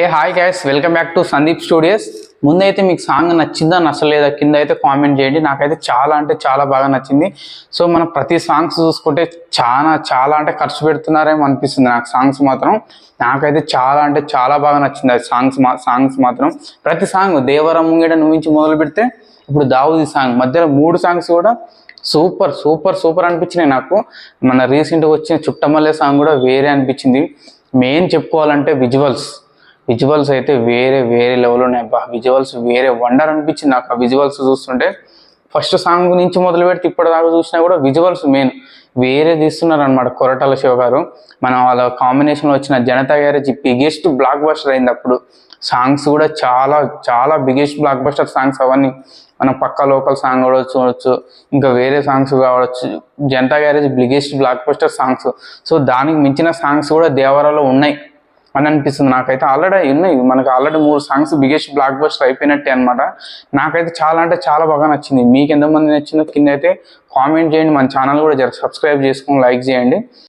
A hi guys, welcome back to Sandeep studios. ముందైతే మీకు song నచ్చిందా నచ్చలేదా కింద అయితే కామెంట్ చేయండి. నాకైతే చాలా అంటే చాలా బాగా నచ్చింది. సో మనం ప్రతి సాంగ్స్ చూసుకుంటే చాలా అంటే ఖర్చు పెడుతున్నారేమో అనిపిస్తుంది నాకు. సాంగ్స్ మాత్రం నాకైతే చాలా అంటే చాలా బాగా నచ్చింది. అది సాంగ్స్ మాత్రం ప్రతి సాంగ్ దేవర ముంగిట నుంచి మొదలు పెడితే ఇప్పుడు దావుది సాంగ్ మధ్యలో 3 సాంగ్స్ కూడా సూపర్ సూపర్ సూపర్ అనిపించినాయి నాకు. మన రీసెంట్గా వచ్చిన చుట్టమల్లె సాంగ్ కూడా వేరే అనిపించింది. మెయిన్ చెప్పుకోవాలంటే విజువల్స్ అయితే వేరే వేరే లెవెల్ ఉన్నాయి. విజువల్స్ వేరే వండర్ అనిపించింది నాకు. ఆ విజువల్స్ చూస్తుంటే ఫస్ట్ సాంగ్ నుంచి మొదలు పెడితే ఇప్పటిదాకా చూసినా కూడా విజువల్స్ మెయిన్ వేరే తీస్తున్నారు అనమాట. కొరటాల శివ గారు మన వాళ్ళ కాంబినేషన్లో వచ్చిన Janata garage biggest block buster అయింది. అప్పుడు సాంగ్స్ కూడా చాలా చాలా బిగ్గెస్ట్ బ్లాక్ బస్టర్ సాంగ్స్ అవన్నీ. మనం పక్క లోకల్ సాంగ్ కూడా చూడవచ్చు, ఇంకా వేరే సాంగ్స్ కావచ్చు. Janata garage biggest block buster songs. So దానికి మించిన సాంగ్స్ కూడా దేవరాలో ఉన్నాయి అని అనిపిస్తుంది నాకైతే. ఆల్రెడీ ఉన్నాయి, మనకు already 3 songs biggest block buster అయిపోయినట్టే అనమాట. నాకైతే చాలా అంటే చాలా బాగా నచ్చింది. మీకు ఎంతమంది నచ్చిందో కింద అయితే కామెంట్ చేయండి. మన ఛానల్ కూడా సబ్స్క్రైబ్ చేసుకొని లైక్ చేయండి.